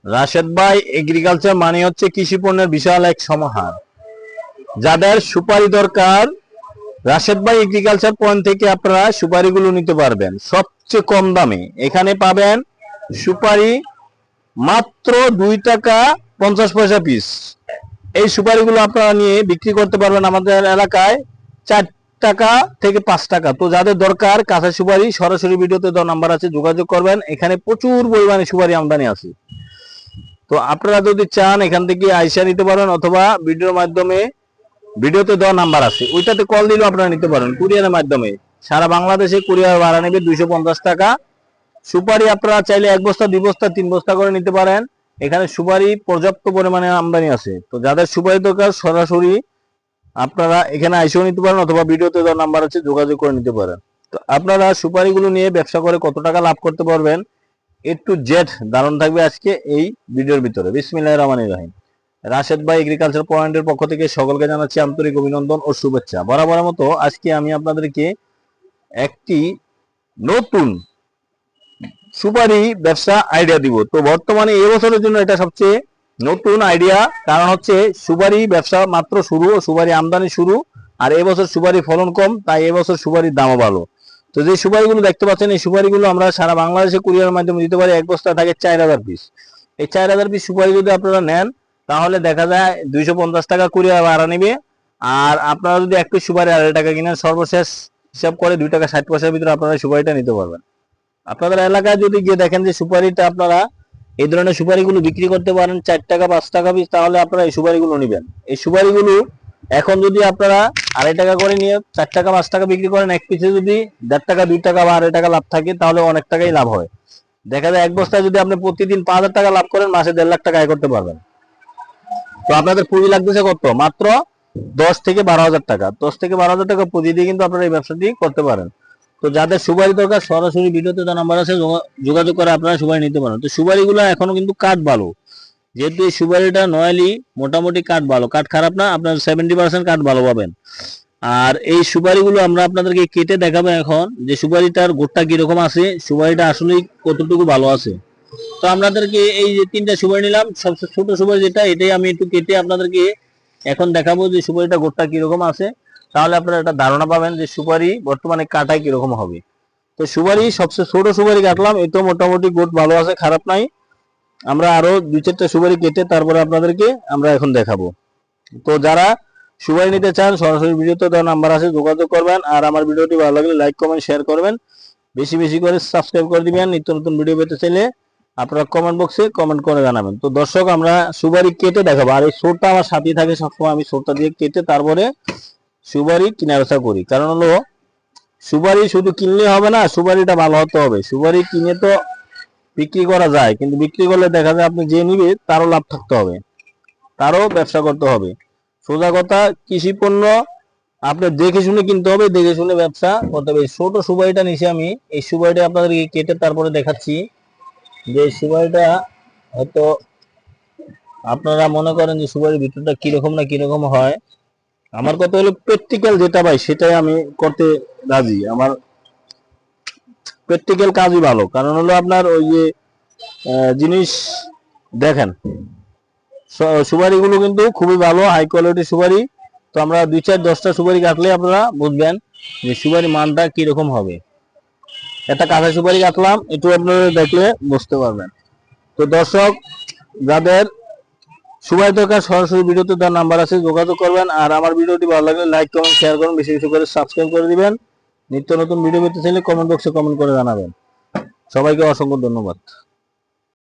রাশেদ ভাই এগ্রিকালচার মানে হচ্ছে কৃষি পণ্যের বিশাল এক সমাহার। যাদের সুপারি দরকার, রাশেদ ভাই এগ্রিকালচার পয়েন্ট থেকে আপনারা সুপারিগুলো নিতে পারবেন সবচেয়ে কম দামে। এখানে পাবেন সুপারি মাত্র 2 টাকা 50 পয়সা পিস। এই সুপারিগুলো আপনারা নিয়ে বিক্রি করতে পারবেন আমাদের এলাকায় 4 টাকা থেকে 5 টাকা। তো যাদের দরকার কাঁচা সুপারি, সরাসরি ভিডিওতে দেওয়া নাম্বার আছে, যোগাযোগ করবেন। এখানে প্রচুর পরিমাণে সুপারি আমদানি আছে। তো আপনারা যদি চান এখান থেকে আইসা নিতে পারেন, অথবা ভিডিওর মাধ্যমে ভিডিওতে দেওয়া নাম্বার আছে ওইটাতে কল দিলেও আপনারা নিতে পারেন কুরিয়ারের মাধ্যমে। সারা বাংলাদেশে কুরিয়ার ভাড়া নেবে 250 টাকা। সুপারি আপনারা চাইলে 1 বস্তা 2 বস্তা 3 বস্তা করে নিতে পারেন। এখানে সুপারি পর্যাপ্ত পরিমাণে আমদানি আছে। তো যাদের সুপারি দরকার সরাসরি আপনারা এখানে আইসেও নিতে পারেন, অথবা ভিডিওতে দেওয়া নাম্বার আছে, যোগাযোগ করে নিতে পারেন। তো আপনারা সুপারিগুলো নিয়ে ব্যবসা করে কত টাকা লাভ করতে পারবেন একটু জেড ধারণ থাকবে আজকে এই ভিডিওর ভিতরে। বিসমিল্লাহির রহমানির রহিম। রাশেদ ভাই এগ্রিকালচার পয়েন্টের পক্ষ থেকে সকলকে জানাচ্ছি আন্তরিক অভিনন্দন ও শুভেচ্ছা। বরাবরের মতো আজকে আমি আপনাদেরকে একটি নতুন সুপারি ব্যবসা আইডিয়া দিব। তো বর্তমানে এই বছরের জন্য এটা সবচেয়ে নতুন আইডিয়া, কারণ হচ্ছে সুপারি ব্যবসা মাত্র শুরু, সুপারি আমদানি শুরু, আর এবছর সুপারি ফলন কম, তাই এবছর সুপারির দামও ভালো। তো যে সুপারিগুলো দেখতে পাচ্ছেন এই সুপারিগুলো আমরা সারা বাংলাদেশে কুরিয়ারের মাধ্যমে দিতে পারি। 1 বস্তা থাকে 4000 পিস। এই 4000 পিস সুপারি যদি আপনারা নেন তাহলে দেখা যায় 250 টাকা কুরিয়ার ভাড়া নেবে। আর আপনারা যদি 1 পিস সুপারি 2.5 টাকা কিনেন, সর্বশেষ হিসাব করে 2 টাকা 60 পয়সার ভিতরে আপনারা সুপারিটা নিতে পারবেন। আপনাদের এলাকায় যদি গিয়ে দেখেন যে সুপারিটা আপনারা এই ধরনের সুপারিগুলো বিক্রি করতে পারেন 4 টাকা 5 টাকা পিস, তাহলে আপনারা এই সুপারিগুলো নেবেন। এই সুপারিগুলো এখন যদি আপনারা 2.5 টাকা করে নিয়ে 4 টাকা 5 টাকা বিক্রি করেন, এক পিসে যদি 1.5 টাকা 2 টাকা বা 2.5 টাকা লাভ থাকে, তাহলে অনেক টাকাই লাভ হয়। দেখা যায় 1 বস্তায় যদি আপনি প্রতিদিন 5000 টাকা লাভ করেন, মাসে 1.5 লাখ টাকা আয় করতে পারবেন। তো আপনাদের পুঁজি লাগতেছে কত? মাত্র 10 থেকে 12 হাজার টাকা। 10 থেকে 12 হাজার টাকা পুঁজি দিয়ে কিন্তু আপনারা এই ব্যবসাটি করতে পারেন। তো যাদের সুপারি দরকার সরাসরি ভিডিওতে তার নাম্বার আছে, যোগাযোগ করে আপনারা সুপারি নিতে পারেন। তো সুপারিগুলো এখনো কিন্তু কাঠ ভালো, যেহেতু এই সুপারিটা নয়ালি মোটামুটি কাঠ ভালো, কাঠ খারাপ না, আপনার 70% কাঠ ভালো পাবেন। আর এই সুপারিগুলো আমরা আপনাদেরকে কেটে দেখাবো এখন, যে সুপারিটার গোটটা কিরকম আছে, সুপারিটা আসলে কতটুকু ভালো আছে। তো আপনাদেরকে এই যে 3টা সুপারি নিলাম, সবচেয়ে ছোট সুপারি যেটা, এটাই আমি একটু কেটে আপনাদেরকে এখন দেখাবো যে সুপারিটা গোটটা কিরকম আছে। তাহলে আপনারা একটা ধারণা পাবেন যে সুপারি বর্তমানে কাটায় কিরকম হবে। তো সুপারি সবচেয়ে ছোট সুপারি কাটলাম, এতো মোটামুটি গোট ভালো আছে, খারাপ নাই। আমরা আরো 2-4টা সুপারি কেটে তারপরে আপনাদেরকে আমরা এখন দেখাবো। তো যারা সুপারি নিতে চান সরাসরি ভিডিওতে দেওয়া নাম্বার আছে, যোগাযোগ করবেন। আর আমার ভিডিওটি ভালো লাগলে লাইক কমেন্ট শেয়ার করবেন, বেশি বেশি করে সাবস্ক্রাইব করে দিবেন। নিত্য নতুন ভিডিও পেতে চাইলে আপনারা কমেন্ট বক্সে কমেন্ট করে জানাবেন। তো দর্শক আমরা সুপারি কেটে দেখাবো, আর এই সোরটা আমার সাথেই থাকে সবসময়, আমি সোরটা দিয়ে কেটে তারপরে সুপারি কিনা বেচা করি। কারণ হলো সুপারি শুধু কিনলে হবে না, সুপারিটা ভালো হতে হবে। সুপারি কিনে তো বিক্রি করা যায়, কিন্তু বিক্রি করলে দেখা যায় আপনি যে নিবে তারও লাভ থাকতে হবে, তারও ব্যবসা করতে হবে। সোজা কথা, কৃষি পণ্য আপনি দেখে শুনে কিনতে হবে, দেখে শুনে ব্যবসা করতে হবে। ছোট সুপারিটা নিচে আমি এই সুপারিটা আপনাদেরকে কেটে তারপরে দেখাচ্ছি, যে সুপারিটা হয়তো আপনারা মনে করেন যে সুপারির ভিতরটা কিরকম না কিরকম হয়। আমার কথা হলো প্র্যাকটিক্যাল যেটা ভাই সেটাই আমি করতে রাজি। আমার প্র্যাকটিক্যাল কাজই ভালো, কারণ হলো আপনার ওই যে জিনিস দেখেন, সুপারি গুলো কিন্তু খুবই ভালো, হাই কোয়ালিটির সুপারি। তো আমরা 2-4-10টা সুপারি কাটলে আপনারা বুঝবেন যে সুপারি মানটা কিরকম হবে। একটা কাঁচা সুপারি কাটলাম, একটু আপনারা দেখলে বুঝতে পারবেন। তো দর্শক যাদের সুপারি দরকার সরাসরি ভিডিওতে তার নাম্বার আছে, যোগাযোগ করবেন। আর আমার ভিডিওটি ভালো লাগলে লাইক কমেন্ট শেয়ার করুন, বেশি বেশি করে সাবস্ক্রাইব করে দিবেন। নিত্য নতুন ভিডিও পেতে চাইলে কমেন্ট বক্সে কমেন্ট করে জানাবেন। সবাইকে অসংখ্য ধন্যবাদ।